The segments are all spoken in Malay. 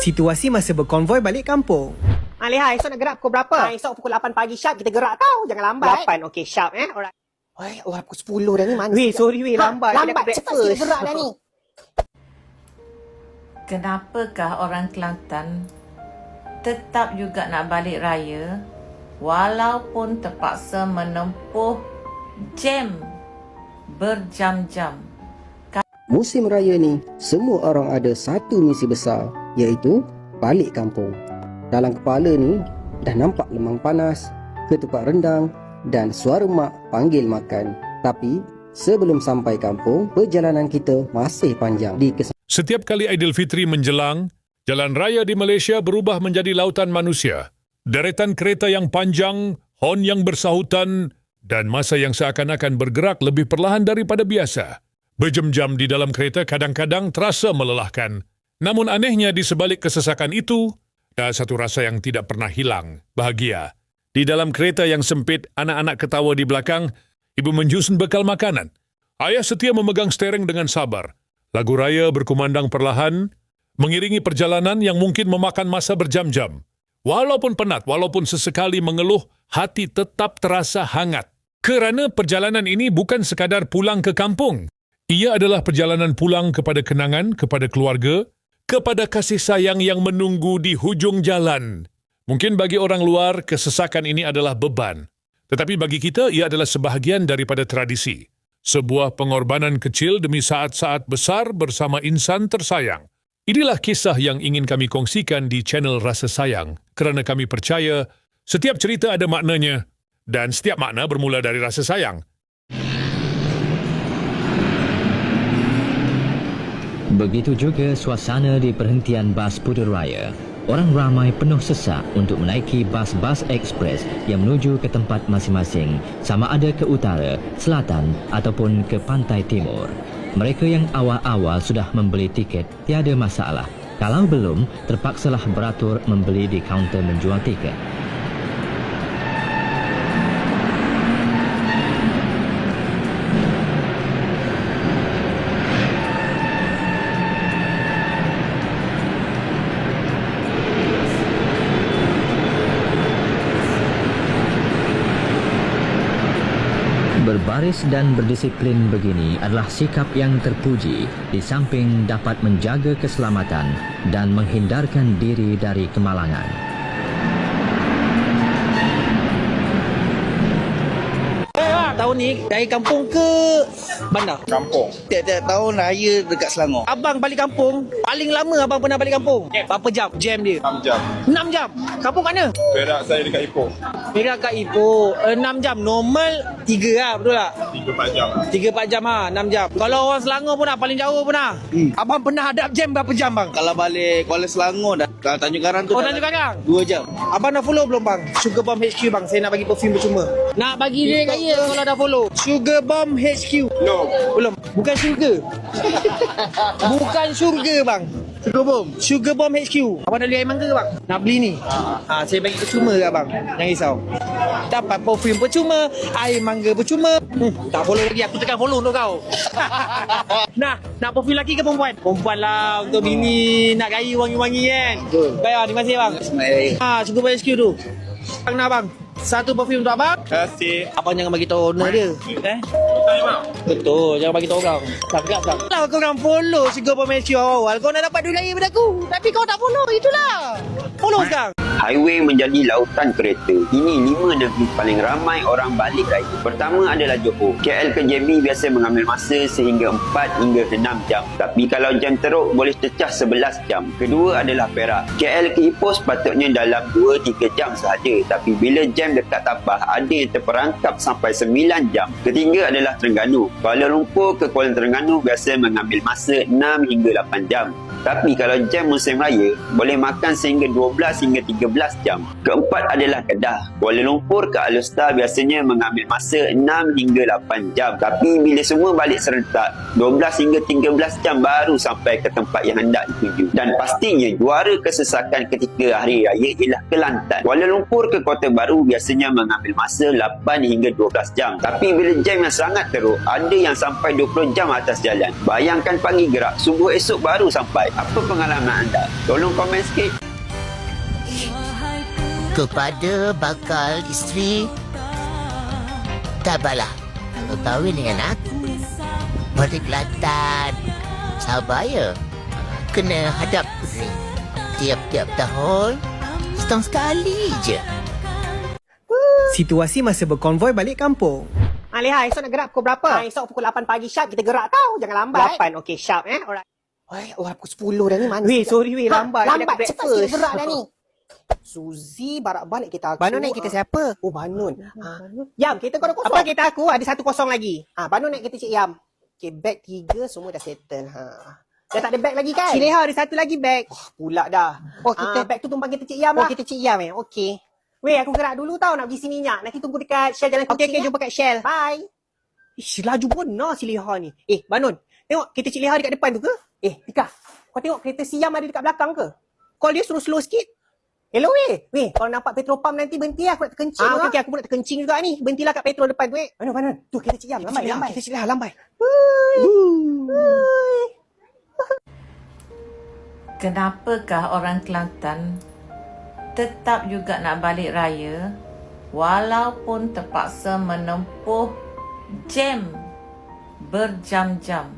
Situasi masa berkonvoi balik kampung. Leha, esok nak gerak pukul berapa? Esok pukul 8 pagi sharp kita gerak tau. Jangan lambat. 8, okey sharp Alright. Weh, orang pukul 10 dah ni mana? Weh, sorry weh, lambat. Lambat, cepat sikit gerak dah ni. Kenapakah orang Kelantan tetap juga nak balik raya walaupun terpaksa menempuh jam berjam-jam? Musim raya ni, semua orang ada satu misi besar, iaitu balik kampung. Dalam kepala ni, dah nampak lemang panas, ketupat rendang dan suara mak panggil makan. Tapi, sebelum sampai kampung, perjalanan kita masih panjang. Setiap kali Aidilfitri menjelang, jalan raya di Malaysia berubah menjadi lautan manusia. Deretan kereta yang panjang, hon yang bersahutan dan masa yang seakan-akan bergerak lebih perlahan daripada biasa. Berjam-jam di dalam kereta kadang-kadang terasa melelahkan. Namun anehnya di sebalik kesesakan itu, ada satu rasa yang tidak pernah hilang, bahagia. Di dalam kereta yang sempit, anak-anak ketawa di belakang, ibu menyusun bekal makanan. Ayah setia memegang steering dengan sabar. Lagu raya berkumandang perlahan, mengiringi perjalanan yang mungkin memakan masa berjam-jam. Walaupun penat, walaupun sesekali mengeluh, hati tetap terasa hangat. Kerana perjalanan ini bukan sekadar pulang ke kampung. Ia adalah perjalanan pulang kepada kenangan, kepada keluarga, kepada kasih sayang yang menunggu di hujung jalan. Mungkin bagi orang luar, kesesakan ini adalah beban. Tetapi bagi kita, ia adalah sebahagian daripada tradisi. Sebuah pengorbanan kecil demi saat-saat besar bersama insan tersayang. Inilah kisah yang ingin kami kongsikan di channel Rasa Sayang. Kerana kami percaya, setiap cerita ada maknanya. Dan setiap makna bermula dari rasa sayang. Begitu juga suasana di perhentian bas Putrajaya. Orang ramai penuh sesak untuk menaiki bas-bas ekspres yang menuju ke tempat masing-masing, sama ada ke utara, selatan ataupun ke pantai timur. Mereka yang awal-awal sudah membeli tiket tiada masalah. Kalau belum, terpaksalah beratur membeli di kaunter menjual tiket. Berbaris dan berdisiplin begini adalah sikap yang terpuji di samping dapat menjaga keselamatan dan menghindarkan diri dari kemalangan. Tahun ni dari kampung ke bandar? Kampung. Tiap-tiap tahun raya dekat Selangor. Abang balik kampung, paling lama abang pernah balik kampung? Berapa jam? Jam dia? 6 jam. 6 jam? Kampung mana? Perak saya dekat Ipoh. Perak kat Ipoh. 6 jam. Normal 3 lah, betul tak? 3-4 jam. 3-4 jam lah, 6 jam. Kalau orang Selangor pun nak, paling jauh pun nak. Abang pernah hadap jam berapa jam bang? Kalau balik Kuala Selangor dah. Kalau Tanjung Karang tu Tanjung Karang? 2 jam. Abang dah follow belum bang? Sugar Bomb HQ bang, saya nak bagi perfume percuma. Nak bagi dia kaya kalau dah follow. Sugar Bomb HQ. No. Belum. Bukan sugar. Bukan surga bang. Sugar Bomb. Sugar Bomb HQ. Abang nak beli air mangga ke bang? Nak beli ni? Saya bagi percuma ke abang? Jangan risau. Dapat perfume percuma, air mangga percuma. Tak follow lagi, aku tekan follow untuk kau. Nak perfume lelaki ke perempuan? Perempuan lah, untuk bini nak gaya wangi-wangi kan. Betul. Baik, terima kasih bang. Sugar Bomb HQ tu. Bang nak bang. Satu perfume untuk abang. Terima kasih. Abang jangan bagi tahu owner dia. Betul, jangan bagi tahu orang. Tak gelap tak. Kalau kau orang follow Sugar Bomb HQ awal, kau nak dapat duit raya daripada aku. Tapi kau tak follow, itulah. Follow sekarang. Highway menjadi lautan kereta. Ini 5 negeri paling ramai orang balik raya. Pertama adalah Johor. KL ke JB biasa mengambil masa sehingga 4 hingga 6 jam. Tapi kalau jam teruk boleh cecah 11 jam. Kedua adalah Perak. KL ke Ipoh sepatutnya dalam 2-3 jam sahaja. Tapi bila jam dekat Tapah, ada yang terperangkap sampai 9 jam. Ketiga adalah Terengganu. Kuala Lumpur ke Kuala Terengganu biasa mengambil masa 6 hingga 8 jam. Tapi kalau jam musim raya, boleh makan sehingga 12 hingga 13 jam. Keempat adalah Kedah. Kuala Lumpur ke Alustar biasanya mengambil masa 6 hingga 8 jam. Tapi bila semua balik serentak, 12 hingga 13 jam baru sampai ke tempat yang hendak dituju. Dan pastinya juara kesesakan ketika hari raya ialah Kelantan. Kuala Lumpur ke Kota Baru biasanya mengambil masa 8 hingga 12 jam. Tapi bila jam yang sangat teruk, ada yang sampai 20 jam atas jalan. Bayangkan pagi gerak, subuh esok baru sampai. Apa pengalaman anda? Tolong komen sikit. Kepada bakal isteri, tak apalah kalau kahwin dengan aku pada Kelantan, sabar ya. Kena hadap ni tiap-tiap tahun setahun sekali je. Situasi masa berkonvoi balik kampung. Leha, esok nak gerak pukul berapa? Esok pukul 8 pagi sharp kita gerak tau. Jangan lambat. 8, okey sharp Alright. Wah, pukul 10 dah ni mana? Weh, sorry weh, lambat. Lambat, cepat sikit gerak dah ni. Suzy barak balik kereta aku. Banun naik kereta siapa? Oh, Banun. Yam, kereta kau dah kosong. Apa kereta aku? Ada 1 kosong lagi. Banun naik kereta Cik Yam. Okay, beg 3 semua dah settle. Dah tak ada beg lagi kan? Cik Leha ada 1 lagi beg. Pula dah. Oh, kita beg tu tumpang kereta Cik Yam lah. Oh, kereta Cik Yam Okey. Weh, aku gerak dulu tau nak pergi isi minyak. Nanti tunggu dekat Shell Jalan Kucing. Okey, jumpa kat Shell. Bye. Ish, laju benar si Leha ni. Banun. Tengok kereta Cik Leha dekat depan tu ke? Tika. Kau tengok kereta si Yam ada dekat belakang ke? Call dia suruh slow sikit. Hello weh. Weh, kalau nampak petrol pump nanti berhenti lah. Aku nak terkencing. Okey, aku pun nak terkencing juga ni. Berhentilah kat petrol depan tu Banun. Tu kereta Cik Yam. Lambai. Kereta Cik Leha, lambai. Kenapakah orang Kelantan tetap juga nak balik raya walaupun terpaksa menempuh jam berjam-jam,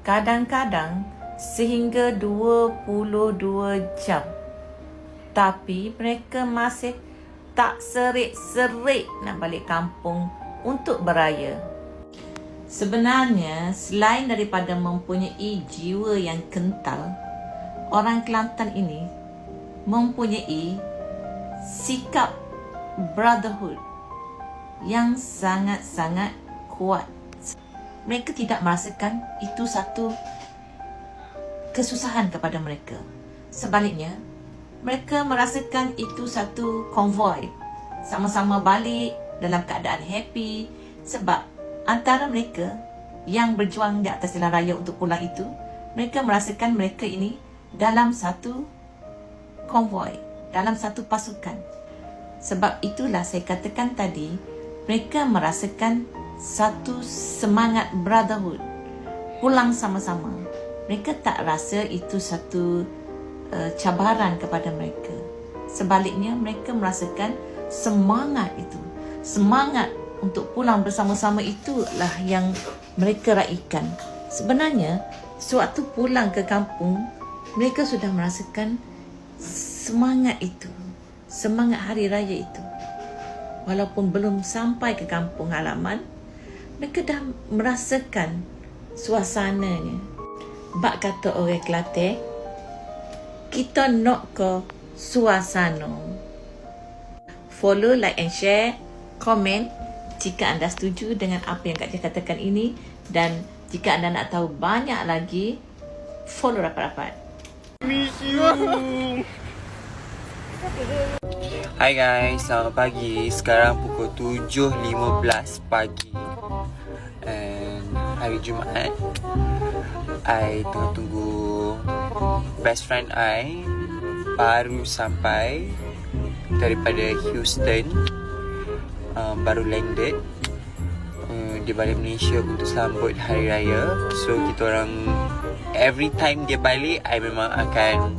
kadang-kadang sehingga 22 jam, tapi mereka masih tak serik-serik nak balik kampung untuk beraya. Sebenarnya, selain daripada mempunyai jiwa yang kental, orang Kelantan ini mempunyai sikap brotherhood yang sangat-sangat kuat. Mereka tidak merasakan itu satu kesusahan kepada mereka. Sebaliknya, mereka merasakan itu satu konvoi. Sama-sama balik dalam keadaan happy sebab antara mereka yang berjuang di atas jalan raya untuk pulang itu, mereka merasakan mereka ini dalam satu konvoi, dalam satu pasukan. Sebab itulah saya katakan tadi, mereka merasakan satu semangat brotherhood, pulang sama-sama. Mereka tak rasa itu satu cabaran kepada mereka. Sebaliknya, mereka merasakan semangat itu. Semangat untuk pulang bersama-sama itulah yang mereka raikan. Sebenarnya, sewaktu pulang ke kampung, mereka sudah merasakan semangat itu, semangat hari raya itu. Walaupun belum sampai ke kampung halaman, mereka dah merasakan suasananya. Bak kata orang Kelantan, kita nak ke suasana. Follow, like and share, komen jika anda setuju dengan apa yang Kak Cia katakan ini, dan jika anda nak tahu banyak lagi, follow rapat-rapat. Hai guys, selamat pagi. Sekarang pukul 7.15 pagi and hari Jumaat. I tengah tunggu best friend I baru sampai daripada Houston, baru landed di balik Malaysia untuk sambut hari raya. So kita orang every time dia balik, I memang akan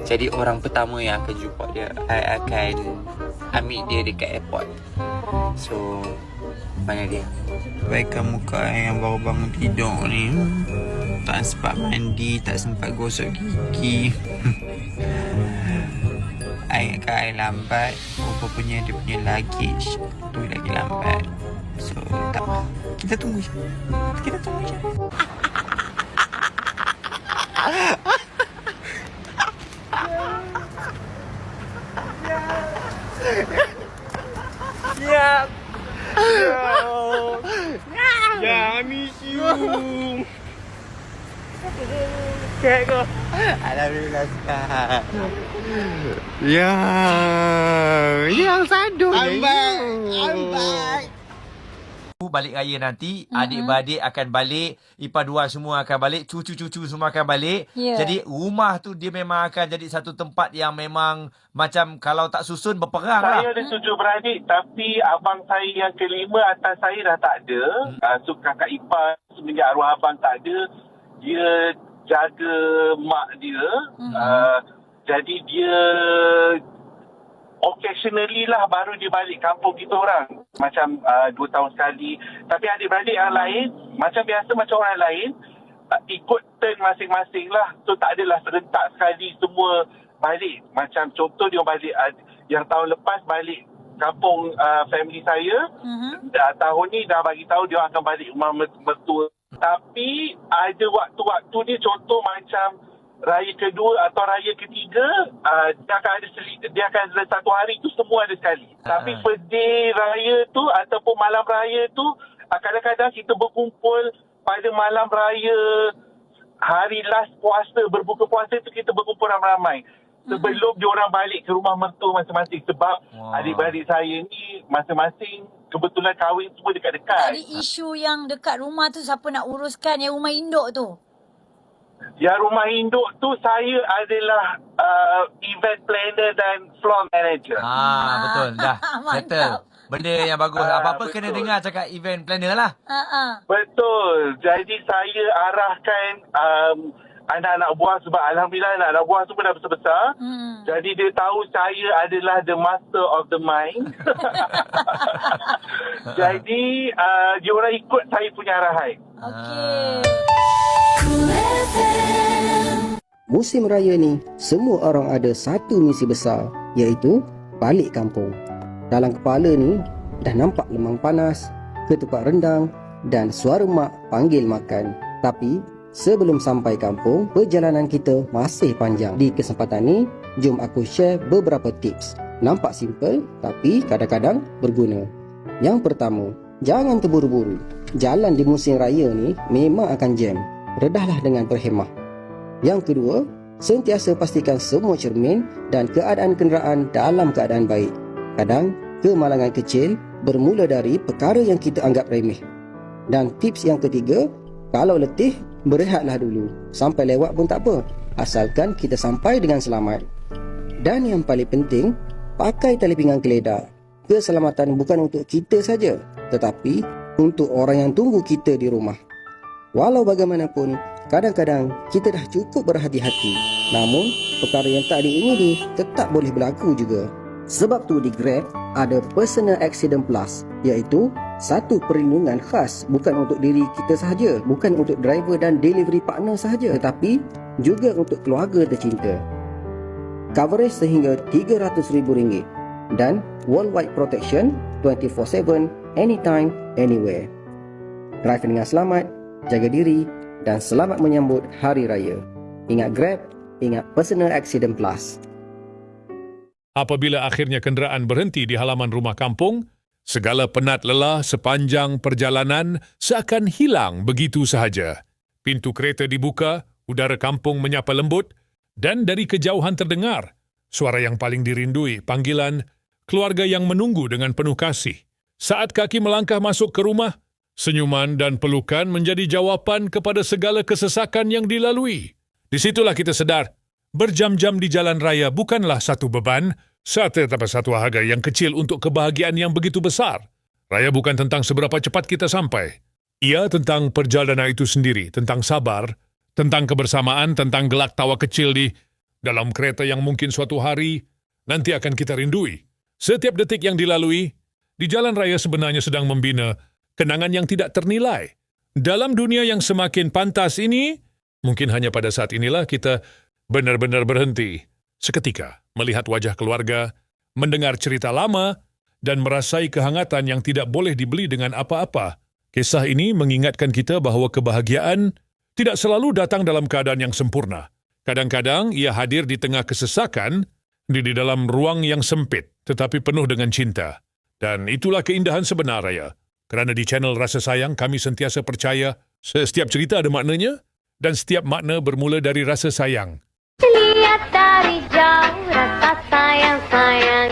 jadi orang pertama yang akan jumpa dia. I akan ambil dia dekat airport. So mana dia? Baikkan muka yang baru bangun tidur ni, tak sempat mandi, tak sempat gosok gigi. I lambat. Rupanya dia punya luggage tu lagi lambat. So tak apa, kita tunggu je. Yeah. Yeah, I miss you. Kek kau. Alhamdulillah sekarang. Ya. Yang sadu. Ambai. Balik raya nanti, adik-beradik akan balik, ipar dua semua akan balik, cucu-cucu semua akan balik. Jadi rumah tu dia memang akan jadi satu tempat yang memang macam kalau tak susun berperang lah. Saya ada 7 beradik, tapi abang saya yang kelima atas saya dah tak ada. So kakak ipar semenjak arwah abang tak ada, dia jaga mak dia. Jadi dia occasionally lah baru dia balik kampung kita orang. Macam 2 tahun sekali. Tapi adik-beradik yang lain, macam biasa macam orang lain, ikut turn masing-masing lah. So tak adalah serentak sekali semua balik. Macam contoh dia balik, yang tahun lepas balik kampung family saya. Tahun ni dah bagi tahu dia akan balik rumah mertua. Tapi ada waktu-waktu ni, contoh macam raya kedua atau raya ketiga, dia akan ada satu hari tu semua ada sekali. Tapi birthday raya tu ataupun malam raya tu, kadang-kadang kita berkumpul pada malam raya, hari last puasa, berbuka puasa tu kita berkumpul ramai-ramai. Sebelum diorang balik ke rumah mertua masing-masing. Sebab adik-beradik saya ni masing-masing kebetulan kahwin semua dekat-dekat. Tadi isu yang dekat rumah tu siapa nak uruskan yang rumah induk tu? Yang rumah induk tu saya adalah event planner dan floor manager. Betul. Dah settle. Benda yang bagus. Apa-apa kena dengar cakap event planner lah. Betul. Jadi saya arahkan anak-anak buah, sebab alhamdulillah anak-anak buah semua dah besar-besar. Jadi dia tahu saya adalah the master of the mind. Jadi dia orang ikut saya punya arahan. Musim raya ni, semua orang ada satu misi besar, iaitu balik kampung. Dalam kepala ni, dah nampak lemang panas, ketupat rendang dan suara mak panggil makan. Tapi, sebelum sampai kampung, perjalanan kita masih panjang. Di kesempatan ni, jom aku share beberapa tips. Nampak simple, tapi kadang-kadang berguna. Yang pertama, jangan terburu-buru. Jalan di musim raya ni memang akan jam. Redahlah dengan berhemah. Yang kedua, sentiasa pastikan semua cermin dan keadaan kenderaan dalam keadaan baik. Kadang, kemalangan kecil bermula dari perkara yang kita anggap remeh. Dan tips yang ketiga, kalau letih, berehatlah dulu. Sampai lewat pun tak apa, asalkan kita sampai dengan selamat. Dan yang paling penting, pakai tali pinggang geledak. Keselamatan bukan untuk kita saja, tetapi untuk orang yang tunggu kita di rumah. Walau bagaimanapun, kadang-kadang kita dah cukup berhati-hati. Namun, perkara yang tak diingini tetap boleh berlaku juga. Sebab tu di Grab ada Personal Accident Plus, iaitu satu perlindungan khas bukan untuk diri kita sahaja, bukan untuk driver dan delivery partner sahaja, tetapi juga untuk keluarga tercinta. Coverage sehingga RM300,000 dan worldwide protection 24/7, anytime, anywhere. Drive dengan selamat, jaga diri dan selamat menyambut Hari Raya. Ingat Grab, ingat Personal Accident Plus. Apabila akhirnya kenderaan berhenti di halaman rumah kampung, segala penat lelah sepanjang perjalanan seakan hilang begitu sahaja. Pintu kereta dibuka, udara kampung menyapa lembut dan dari kejauhan terdengar suara yang paling dirindui, panggilan keluarga yang menunggu dengan penuh kasih. Saat kaki melangkah masuk ke rumah, senyuman dan pelukan menjadi jawapan kepada segala kesesakan yang dilalui. Di situlah kita sedar, berjam-jam di jalan raya bukanlah satu beban, tetapi satu harga yang kecil untuk kebahagiaan yang begitu besar. Raya bukan tentang seberapa cepat kita sampai. Ia tentang perjalanan itu sendiri, tentang sabar, tentang kebersamaan, tentang gelak tawa kecil di dalam kereta yang mungkin suatu hari nanti akan kita rindui. Setiap detik yang dilalui, di jalan raya sebenarnya sedang membina kenangan yang tidak ternilai. Dalam dunia yang semakin pantas ini, mungkin hanya pada saat inilah kita benar-benar berhenti seketika melihat wajah keluarga, mendengar cerita lama, dan merasai kehangatan yang tidak boleh dibeli dengan apa-apa. Kisah ini mengingatkan kita bahawa kebahagiaan tidak selalu datang dalam keadaan yang sempurna. Kadang-kadang ia hadir di tengah kesesakan, di dalam ruang yang sempit, tetapi penuh dengan cinta. Dan itulah keindahan sebenar raya. Kerana di channel Rasa Sayang, kami sentiasa percaya setiap cerita ada maknanya dan setiap makna bermula dari rasa sayang. Lihat dari jauh rasa sayang-sayang.